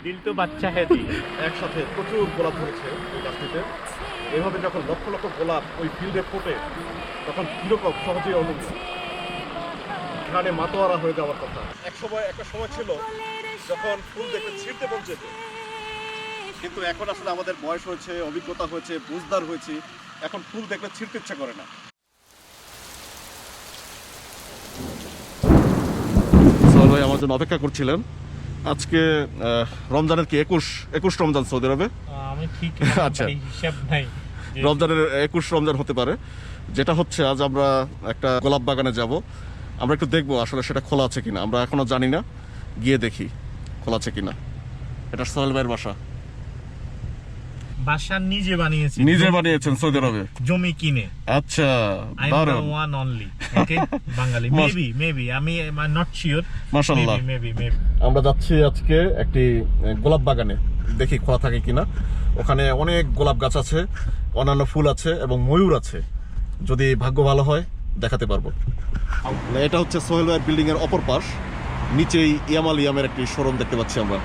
দিল তো বাচ্চা হ্যাঁ দি। একসাথে প্রচুর গোলাপ ধরেছে ওই গাছটিতে। এভাবে যখন লক্ষ লক্ষ গোলাপ ওই ফিল্ডে ফোটে তখন কিরকম সহজেই অনুভব, ঘ্রাণে মাতোয়ারা হয়ে যাওয়ার কথা। একটা সময় ছিল যখন ফুল দেখে ছিঁড়তে মন যেত, কিন্তু এখন আসলে আমাদের বয়স হয়েছে, অভিজ্ঞতা হয়েছে, বুঝদার হয়েছি, এখন ফুল দেখলে ছিঁড়তে ইচ্ছা করে না। সোহেল ভাই আমার জন্য অপেক্ষা করছিলেন। আজকে রমজানের কি 21 রমজান সৌদি আরবে? আমি ঠিক আচ্ছা, হিসাব নাই। রমজানের 21 রমজান হতে পারে। যেটা হচ্ছে আজ আমরা একটা গোলাপ বাগানে যাব, আমরা একটু দেখবো আসলে সেটা খোলা আছে কিনা। আমরা এখনো জানি না, গিয়ে দেখি খোলা আছে কিনা। এটা সোহেল ভাইয়ের বাসা। বাসা নিজে বানিয়েছি, নিজে বানিয়েছেন সৌদি আরবে? জমি কিনে। আচ্ছা, I am the one only okay Bangali. Maybe আমি নট শিওর। মাশাআল্লাহ। মেবি আমরা যাচ্ছি আজকে একটি গোলাপ বাগানে, দেখি খোলা থাকে কিনা। ওখানে অনেক গোলাপ গাছ আছে, অন্যান্য ফুল আছে এবং ময়ূর আছে। যদি ভাগ্য ভালো হয় দেখাতে পারবো। এটা হচ্ছে সোহেল ভাইয়ের বিল্ডিং এর অপর পাশ, নিচেই ইয়ামের একটি শোরুম দেখতে পাচ্ছি আমরা।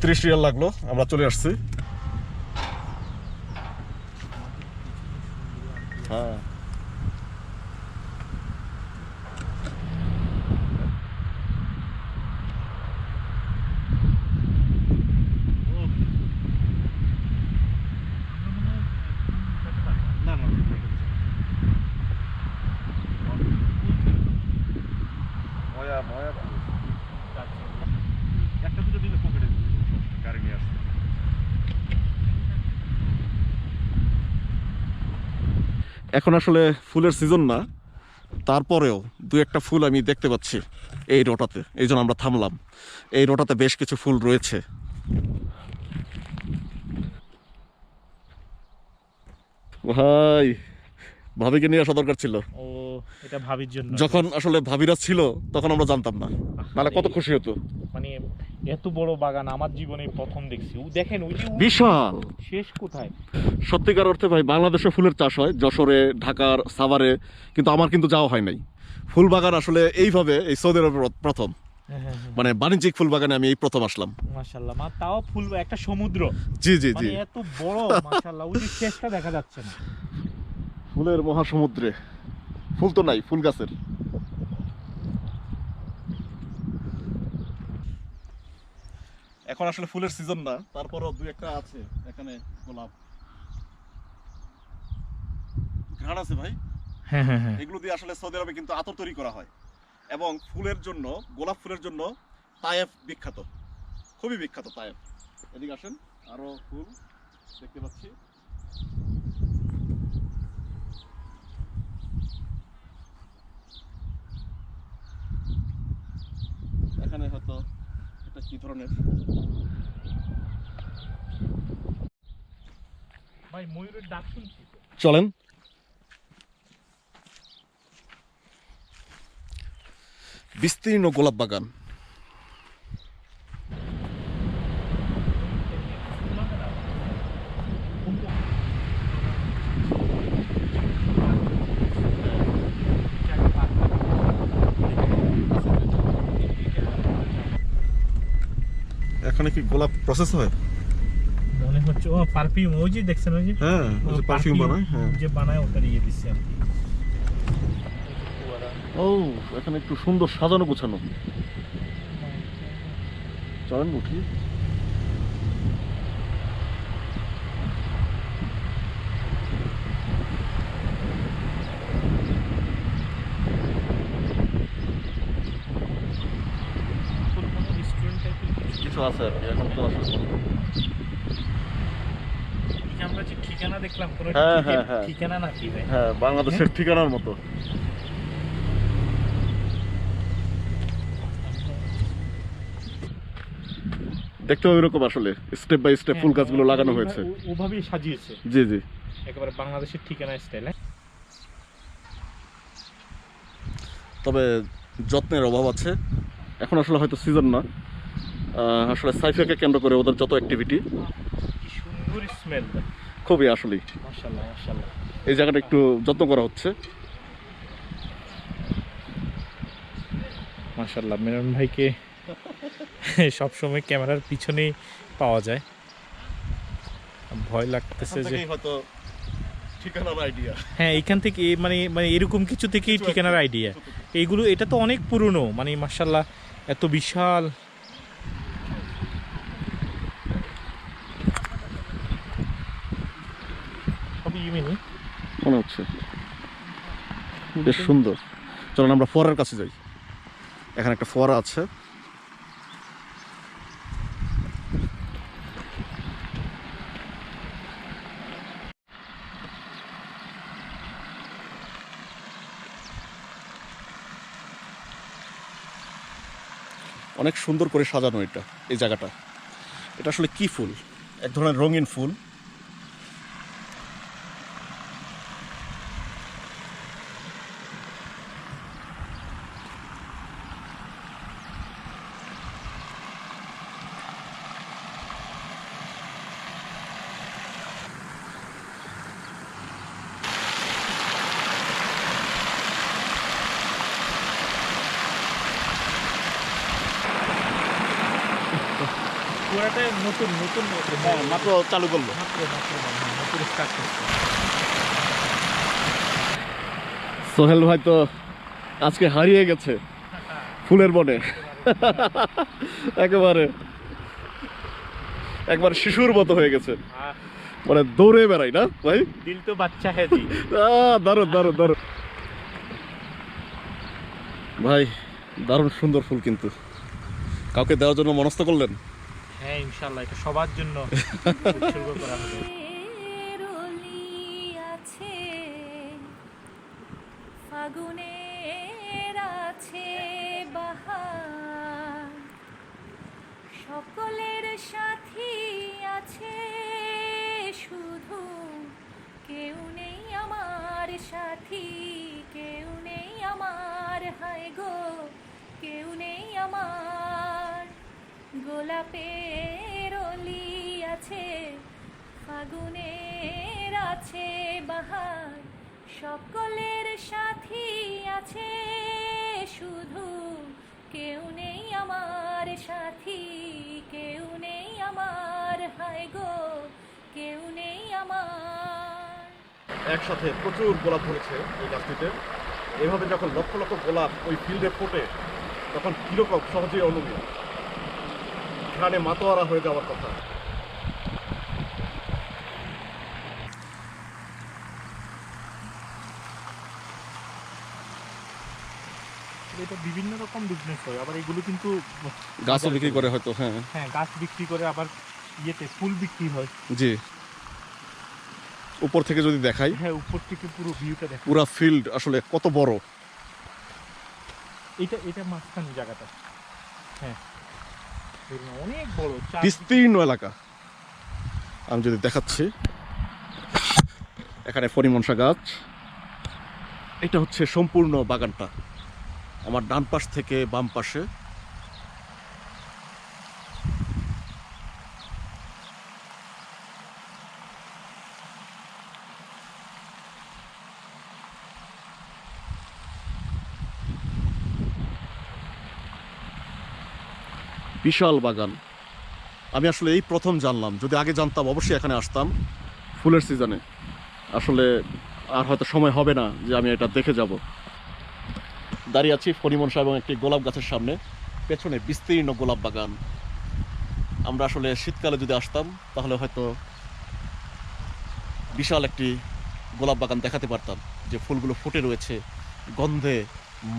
30 রিয়াল লাগলো, আমরা চলে আসছি। হ্যাঁ, এখন আসলে ফুলের সিজন না, তারপরেও দু একটা ফুল আমি দেখতে পাচ্ছি এই রোটাতে, এই জন্য আমরা থামলাম। এই রোটাতে বেশ কিছু ফুল রয়েছে। ভাই, ভাবিকে নিয়ে আসা দরকার ছিল। ও এটা ভাবির জন্য। যখন আসলে ভাবিরা ছিল তখন আমরা জানতাম না, নাহলে কত খুশি হতো। মানে এত বড় বাগান আমার জীবনে প্রথম দেখছি। দেখেন ওই যে বিশাল, শেষ কোথায়। সত্যিকার অর্থে ভাই বাংলাদেশে ফুলের চাষ হয়, যশোরে, ঢাকার, সাভারে, কিন্তু আমার কিন্তু যাওয়া হয় নাই। ফুল বাগান আসলে এইভাবে এই সৌদি আরবে প্রথম, মানে বাণিজ্যিক ফুল বাগানে আমি এই প্রথম আসলাম। মাশাআল্লাহ, তাও ফুল একটা সমুদ্র। জি জি জি, এত বড় মাশাআল্লাহ, ওই যে শেষটা দেখা যাচ্ছে না। ফুলের মহাসমুদ্রে ফুল তো নাই, ফুল গাছের। এখন আসলে ফুলের সিজন না, তারপরও দুই একটা আছে এখানে গোলাপ। ঘ্রাণ আছে ভাই। হ্যাঁ হ্যাঁ হ্যাঁ, এগুলো দিয়ে আসলে সৌদি আরবে কিন্তু আতর তৈরি করা হয়। এবং ফুলের জন্য, গোলাপ ফুলের জন্য তায়েফ বিখ্যাত, খুবই বিখ্যাত তায়েফ। এদিকে আসেন, আরো ফুল দেখতে পাচ্ছি। এখানে হয়তো এটা কি ধরনের ভাই ময়ূরের ডাক শুনছি। চলেন। বিস্তীর্ণ গোলাপ বাগান। এখানে কি গোলাপ প্রসেস হয়? মনে হচ্ছে ও পারফিউম, ওই যে দেখছেন ওই যে, হ্যাঁ, ওই যে পারফিউম বানায়। হ্যাঁ, যে বানায় ওটা দিয়ে দিচ্ছে আর কি। ও এখানে একটু সুন্দর সাজানো গোছানো। চলেন উঠি। কিছু আছে আর কি, এখন তো আসলে আমরা যে ঠিকানা দেখলাম, কোন হ্যাঁ হ্যাঁ হ্যাঁ ঠিকানা নাকি ভাই? হ্যাঁ, বাংলাদেশের ঠিকানার মতো। দেখতে ওই রকম আসলে স্টেপ বাই স্টেপ ফুল গাছগুলো লাগানো হয়েছে, ওভাবেই সাজিয়েছে। জি জি, একেবারে বাংলাদেশের ঠিকানা স্টাইল। তবে যত্নের অভাব আছে। এখন আসলে হয়তো সিজন না, আসলে সাইফাকে কেন্দ্র করে ওদের যত অ্যাক্টিভিটি, কি সুন্দর স্মেল, খুবই আসলেই মাশাআল্লাহ মাশাআল্লাহ। এই জায়গাটা একটু যত্ন করা হচ্ছে। মাশাআল্লাহ, মিলন ভাইকে সবসময় ক্যামেরার পিছনেই পাওয়া যায়। ভয় লাগতেছে যে হয়তো ঠিকানার আইডিয়া। হ্যাঁ, এখান থেকে মানে মানে এরকম কিছু থেকেই ঠিকানার আইডিয়া। এইগুলো এটা তো অনেক পুরনো, মানে মাশাআল্লাহ এত বিশাল। সবই ইউনিক মনে হচ্ছে, বেশ সুন্দর। চলুন আমরা ফোয়ারার কাছে যাই। এখানে একটা ফোয়ারা আছে। অনেক সুন্দর করে সাজানো এটা, এই জায়গাটা। এটা আসলে কি ফুল? এক ধরনের রঙিন ফুল। পুরাটা নতুন নতুন মাত্র চালু করলো। নতুন স্টার্ট করছে। সোহেল ভাই তো আজকে হারিয়ে গেছে ফুলের বনে। একেবারে একবার শিশুর মতো হয়ে গেছে, মানে দৌড়ে বেড়াই না ভাই। দিল তো বাচ্চা হ্যাঁ জি। দারুণ দারুণ দারুণ ভাই, দারুণ সুন্দর ফুল। কিন্তু কাউকে দেওয়ার জন্য মনস্থ করলেন? হ্যাঁ ইনশাআল্লাহ, এটা সবার জন্য উৎসর্গ করা হবে। ফাগুনের আছে বাহা, সকলের সাথী আছে শুধু, কেউ নেই আমার সাথী, কেউ নেই আমার, হায় গো কেউ নেই আমার। গোলাপের অলি আছে, ফাগুনের আছে বাহার, সকলের সাথী আছে শুধু, কেউ নেই আমার সাথী, কেউ নেই আমার, হায় গো কেউ নেই আমার। একসাথে প্রচুর গোলাপ ধরেছে এই গাছটিতে। এভাবে যখন লক্ষ লক্ষ গোলাপ ওই ফিল্ডে ফোটে, তখন কিরকম সহজেই অনুভূতি, ঘ্রাণে মাতোয়ারা হয়ে যাওয়ার কথা। এটা বিভিন্ন রকম বিজনেস হয়, আবার এগুলো কিন্তু গাছও বিক্রি করে হয়তো। হ্যাঁ হ্যাঁ, গাছ বিক্রি করে, আবার ইয়েতে ফুল বিক্রি হয়। জি, উপর থেকে যদি দেখাই, হ্যাঁ উপর থেকে পুরো ভিউটা দেখা, পুরো ফিল্ড আসলে কত বড়। এটা এটা মাঝখানে জায়গাটা, হ্যাঁ অনেক বড় বিস্তীর্ণ এলাকা। আমি যদি দেখাচ্ছি, এখানে ফণিমনসা গাছ। এটা হচ্ছে সম্পূর্ণ বাগানটা, আমার ডান পাশ থেকে বাম পাশে। বিশাল বাগান। আমি আসলে এই প্রথম জানলাম, যদি আগে জানতাম অবশ্যই এখানে আসতাম ফুলের সিজনে। আসলে আর হয়তো সময় হবে না যে আমি এটা দেখে যাব। দাঁড়িয়ে আছি ফণিমনসা এবং একটি গোলাপ গাছের সামনে, পেছনে বিস্তীর্ণ গোলাপ বাগান। আমরা আসলে শীতকালে যদি আসতাম তাহলে হয়তো বিশাল একটি গোলাপ বাগান দেখাতে পারতাম, যে ফুলগুলো ফুটে রয়েছে, গন্ধে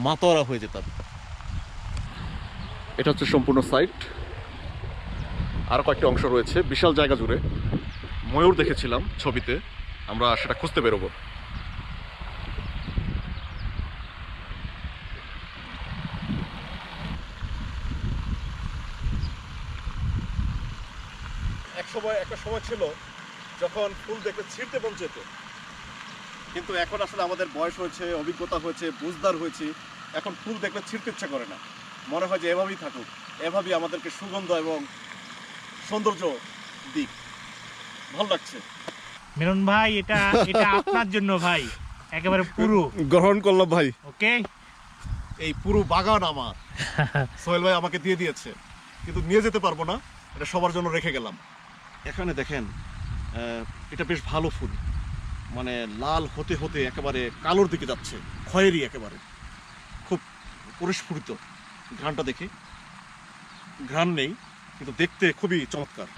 মাতোয়ারা হয়ে যেতাম। এটা হচ্ছে সম্পূর্ণ সাইট। আরও কয়েকটি অংশ রয়েছে বিশাল জায়গা জুড়ে। ময়ূর দেখেছিলাম ছবিতে, আমরা সেটা খুঁজতে বেরোবো। একটা সময় ছিল যখন ফুল দেখলে ছিঁড়তে মন যেত, কিন্তু এখন আসলে আমাদের বয়স হয়েছে, অভিজ্ঞতা হয়েছে, বুঝদার হয়েছি। এখন ফুল দেখলে ছিঁড়তে ইচ্ছা করে না, মনে হয় যে এভাবেই থাকুক, এভাবেই আমাদেরকে সুগন্ধ এবং সৌন্দর্য দিক। ভালো লাগছে। মিলন ভাই, এটা এটা আপনার জন্য ভাই, একেবারে পুরো গ্রহণ করলাম ভাই। ওকে। এই পুরো বাগান আমার। সোহেল ভাই আমাকে দিয়ে দিয়েছে, কিন্তু নিয়ে যেতে পারবো না, এটা সবার জন্য রেখে গেলাম। এখানে দেখেন এটা বেশ ভালো ফুল, মানে লাল হতে হতে একেবারে কালোর দিকে যাচ্ছে, খয়েরি একেবারে, খুব পরিস্ফুটিত। ঘ্রাণটা দেখি, ঘ্রাণ নেই কিন্তু দেখতে খুবই চমৎকার।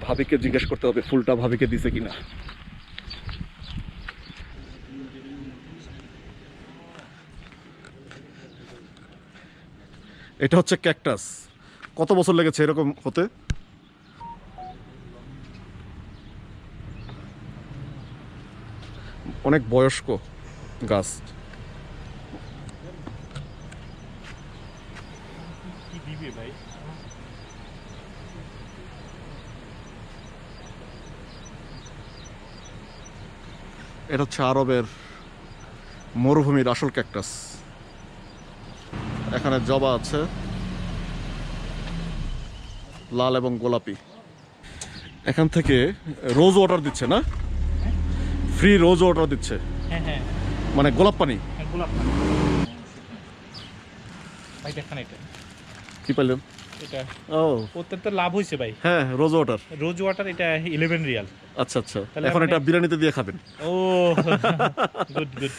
ভাবিকে জিজ্ঞেস করতে হবে ফুলটা ভাবিকে দিছে কিনা। এটা হচ্ছে ক্যাকটাস। কত বছর লেগেছে এরকম হতে? অনেক বয়স্ক গাছ। কি দিবে ভাই? এটা হচ্ছে আরবের মরুভূমির আসল ক্যাকটাস। এখানে জবা আছে, লাল এবং গোলাপি। এখান থেকে রোজ ওয়াটার দিচ্ছে না? ফ্রি রোজ ওয়াটার দিচ্ছে, হ্যাঁ হ্যাঁ, মানে গোলাপ পানি। গোলাপ ভাই দেখেন এটা কি পাইলেন? এটা ও ওতে তো লাভ হয়েছে ভাই। হ্যাঁ, রোজ ওয়াটার। রোজ ওয়াটার এটা 11 রিয়াল। আচ্ছা আচ্ছা, তাহলে এখন এটা বিরিয়ানিতে দিয়ে খাবেন। ও গুড গুড।